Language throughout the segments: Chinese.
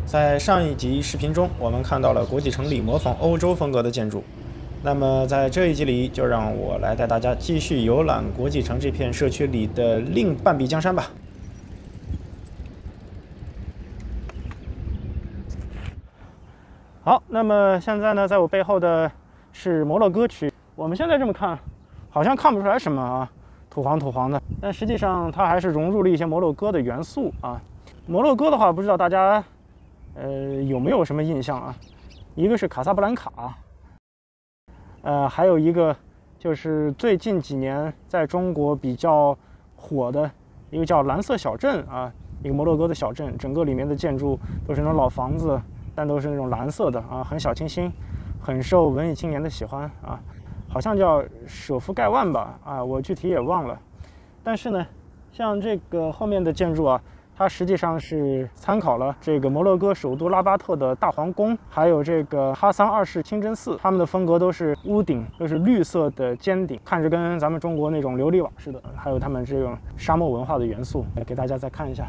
在上一集视频中，我们看到了国际城里模仿欧洲风格的建筑。那么在这一集里，就让我来带大家继续游览国际城这片社区里的另半壁江山吧。好，那么现在呢，在我背后的是摩洛哥区。我们现在这么看，好像看不出来什么啊，土黄的，但实际上它还是融入了一些摩洛哥的元素啊。摩洛哥的话，不知道大家有没有什么印象啊？一个是卡萨布兰卡，还有一个就是最近几年在中国比较火的一个叫蓝色小镇啊，一个摩洛哥的小镇，整个里面的建筑都是那种老房子，但都是那种蓝色的啊，很小清新，很受文艺青年的喜欢啊，好像叫舍夫盖万吧啊，我具体也忘了。但是呢，像这个后面的建筑啊，它实际上是参考了这个摩洛哥首都拉巴特的大皇宫，还有这个哈桑二世清真寺，他们的风格都是屋顶都是绿色的尖顶，看着跟咱们中国那种琉璃瓦似的，还有他们这种沙漠文化的元素，来给大家再看一下。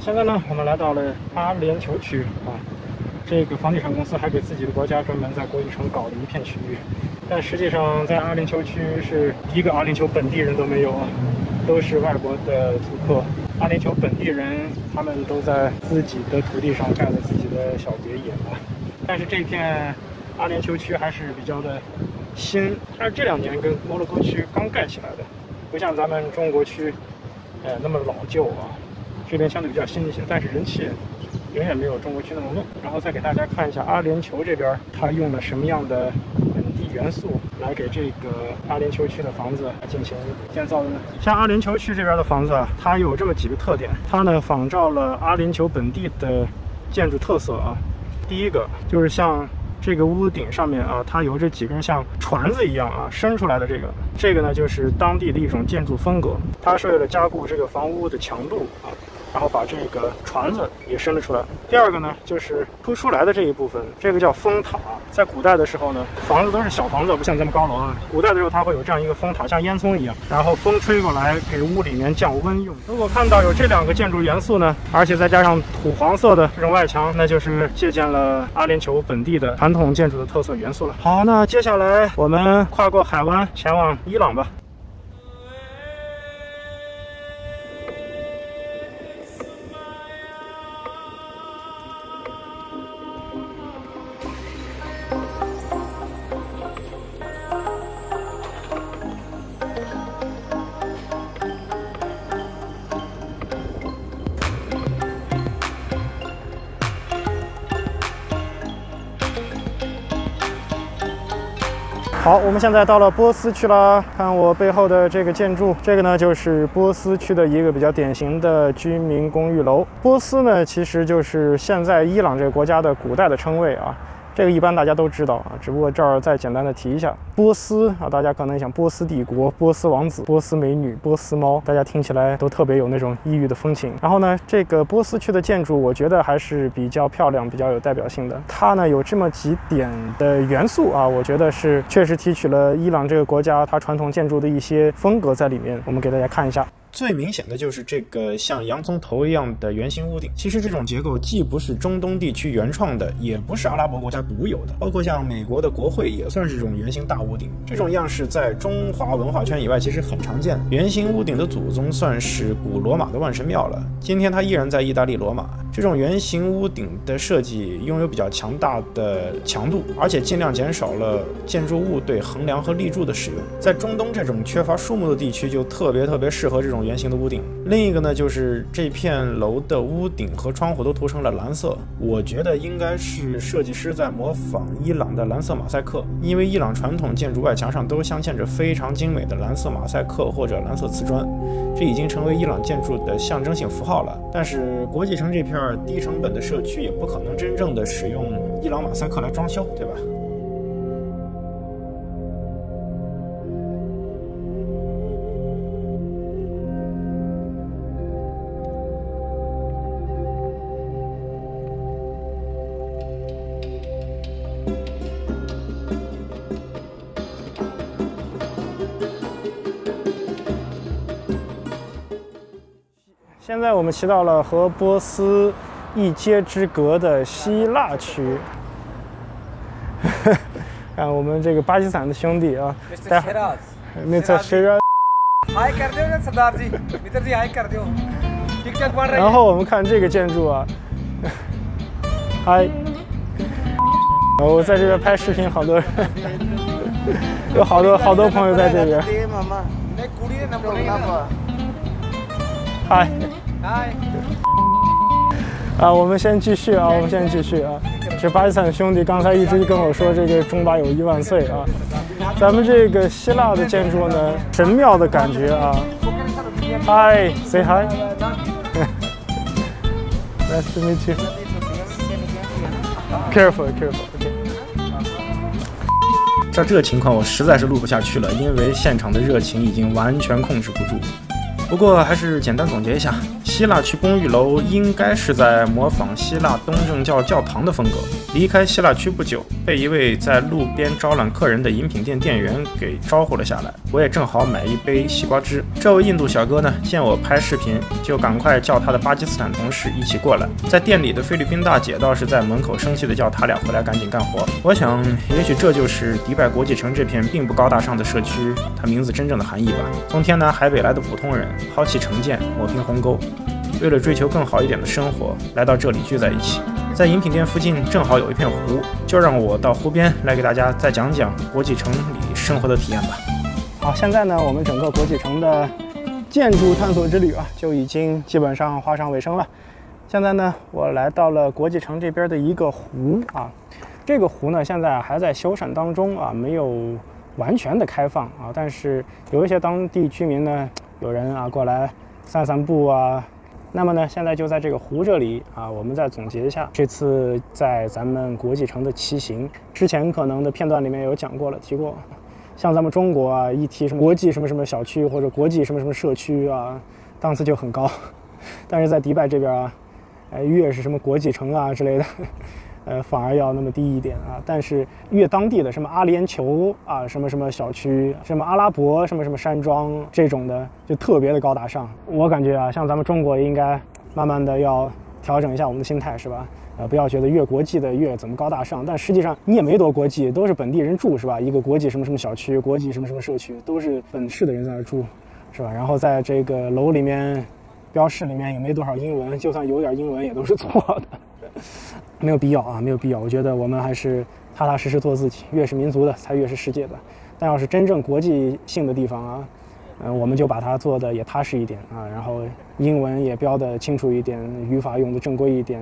现在呢，我们来到了阿联酋区啊，这个房地产公司还给自己的国家专门在国际城搞了一片区域，但实际上在阿联酋区是一个阿联酋本地人都没有啊，都是外国的租客。阿联酋本地人他们都在自己的土地上盖了自己的小别野啊，但是这片阿联酋区还是比较的新，它是这2年跟摩洛哥区刚盖起来的，不像咱们中国区那么老旧啊。这边相对比较新一些，但是人气远远没有中国区那么旺。然后再给大家看一下阿联酋这边，它用了什么样的本地元素来给这个阿联酋区的房子进行建造的呢？像阿联酋区这边的房子啊，它有这么几个特点，它呢仿照了阿联酋本地的建筑特色啊。第一个就是像这个屋顶上面啊，它有这几根像船子一样啊伸出来的这个呢，就是当地的一种建筑风格。它是为了加固这个房屋的强度啊，然后把这个船子也伸了出来。第二个呢，就是凸出来的这一部分，这个叫峰塔。在古代的时候呢，房子都是小房子，不像咱们高楼啊。古代的时候，它会有这样一个峰塔，像烟囱一样，然后风吹过来给屋里面降温用。如果看到有这2个建筑元素呢，而且再加上土黄色的这种外墙，那就是借鉴了阿联酋本地的传统建筑的特色元素了。好，那接下来我们跨过海湾前往伊朗吧。好，我们现在到了波斯区啦。看我背后的这个建筑，这个呢就是波斯区的一个比较典型的居民公寓楼。波斯呢，其实就是现在伊朗这个国家的古代的称谓啊。这个一般大家都知道啊，只不过这儿再简单的提一下。波斯啊，大家可能想波斯帝国、波斯王子、波斯美女、波斯猫，大家听起来都特别有那种异域的风情。然后呢，这个波斯区的建筑，我觉得还是比较漂亮、比较有代表性的。它呢有这么几点的元素啊，我觉得是确实提取了伊朗这个国家它传统建筑的一些风格在里面。我们给大家看一下。最明显的就是这个像洋葱头一样的圆形屋顶。其实这种结构既不是中东地区原创的，也不是阿拉伯国家独有的，包括像美国的国会也算是这种圆形大屋顶。这种样式在中华文化圈以外其实很常见。圆形屋顶的祖宗算是古罗马的万神庙了，今天它依然在意大利罗马。这种圆形屋顶的设计拥有比较强大的强度，而且尽量减少了建筑物对横梁和立柱的使用。在中东这种缺乏树木的地区，就特别适合这种种圆形的屋顶。另一个呢，就是这片楼的屋顶和窗户都涂成了蓝色，我觉得应该是设计师在模仿伊朗的蓝色马赛克，因为伊朗传统建筑外墙上都镶嵌着非常精美的蓝色马赛克或者蓝色瓷砖，这已经成为伊朗建筑的象征性符号了。但是国际城这片低成本的社区也不可能真正的使用伊朗马赛克来装修，对吧？现在我们骑到了和波斯一街之隔的希腊区。看我们这个巴基斯坦的兄弟啊，Mr. Shiraz。Hi कर दो ना सरदार जी, मित्र जी hi कर दो। टिकटॉक बन रही है。然后我们看这个建筑啊，嗨。我在这边拍视频，好多人，有好多朋友在这边。嗨。啊，我们先继续啊，这巴基斯坦兄弟刚才一直跟我说这个中巴友谊万岁啊。咱们这个希腊的建筑呢，神庙的感觉啊。Hi, say hi. Nice to meet you. Careful. Okay. 照这个情况，我实在是录不下去了，因为现场的热情已经完全控制不住。不过还是简单总结一下，希腊区公寓楼应该是在模仿希腊东正教教堂的风格。离开希腊区不久，被一位在路边招揽客人的饮品店店员给招呼了下来。我也正好买一杯西瓜汁。这位印度小哥呢，见我拍视频，就赶快叫他的巴基斯坦同事一起过来。在店里的菲律宾大姐倒是在门口生气的叫他俩回来赶紧干活。我想，也许这就是迪拜国际城这片并不高大上的社区它名字真正的含义吧。从天南海北来的普通人，抛弃成见，抹平鸿沟，为了追求更好一点的生活，来到这里聚在一起。在饮品店附近正好有一片湖，就让我到湖边来给大家再讲讲国际城里生活的体验吧。好，现在呢，我们整个国际城的建筑探索之旅啊，就已经基本上画上尾声了。现在呢，我来到了国际城这边的一个湖啊，这个湖呢现在还在修缮当中啊，没有完全的开放啊，但是有一些当地居民呢，有人啊过来散步啊。那么呢，现在就在这个湖这里啊，我们再总结一下这次在咱们国际城的骑行。之前可能的片段里面有讲过了，提过，像咱们中国啊，一提什么国际什么什么小区或者国际什么什么社区啊，档次就很高。但是在迪拜这边啊，越是什么国际城啊之类的，反而要那么低一点啊。但是越当地的什么阿联酋啊，什么什么小区，什么阿拉伯什么什么山庄这种的，就特别的高大上。我感觉啊，像咱们中国应该慢慢的要调整一下我们的心态，是吧？不要觉得越国际的越怎么高大上，但实际上你也没多国际，都是本地人住，是吧？一个国际什么什么小区，国际什么什么社区，都是本市的人在那住，是吧？然后在这个楼里面标识里面也没多少英文，就算有点英文也都是错的。没有必要啊，没有必要。我觉得我们还是踏踏实实做自己，越是民族的才越是世界的。但要是真正国际性的地方啊，我们就把它做的也踏实一点啊，然后英文也标的清楚一点，语法用的正规一点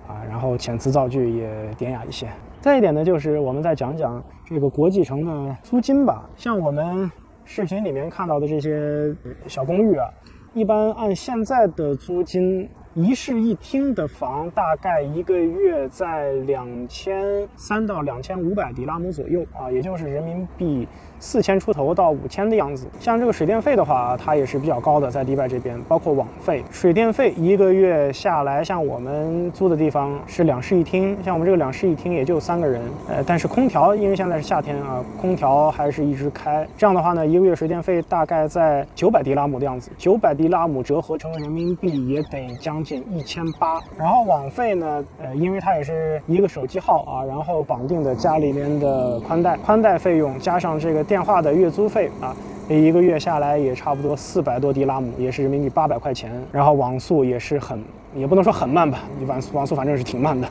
啊，然后遣词造句也典雅一些。再一点呢，就是我们再讲讲这个国际城的租金吧。像我们视频里面看到的这些小公寓啊，一般按现在的租金，一室一厅的房大概一个月在2300到2500迪拉姆左右啊，也就是人民币4000出头到5000的样子。像这个水电费的话，它也是比较高的，在迪拜这边，包括网费、水电费一个月下来，像我们租的地方是2室1厅，像我们这个2室1厅也就3个人，但是空调因为现在是夏天啊，空调还是一直开。这样的话呢，一个月水电费大概在900迪拉姆的样子，900迪拉姆折合成人民币也得将近1800。然后网费呢，因为它也是一个手机号啊，然后绑定的家里面的宽带费用加上这个电话的月租费啊，一个月下来也差不多400多迪拉姆，也是人民币800块钱。然后网速也是也不能说很慢吧，网速反正是挺慢的。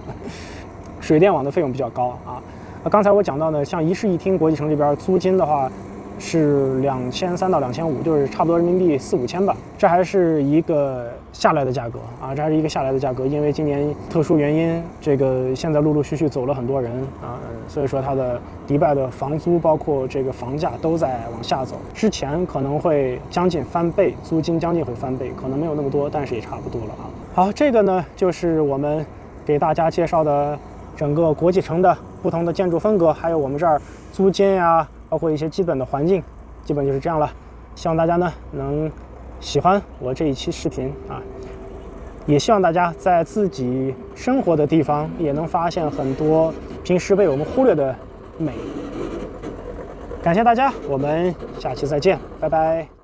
水电网的费用比较高啊。刚才我讲到呢，像一室一厅国际城这边租金的话，是2300到2500，就是差不多人民币4、5千吧。这还是一个下来的价格啊，这还是一个下来的价格，因为今年特殊原因，这个现在陆陆续续走了很多人啊，所以说它的迪拜的房租包括这个房价都在往下走。之前可能会将近翻倍，租金将近会翻倍，可能没有那么多，但是也差不多了啊。好，这个呢就是我们给大家介绍的整个国际城的不同的建筑风格，还有我们这儿租金呀，包括一些基本的环境，基本就是这样了。希望大家呢能喜欢我这一期视频啊，也希望大家在自己生活的地方也能发现很多平时被我们忽略的美。感谢大家，我们下期再见，拜拜。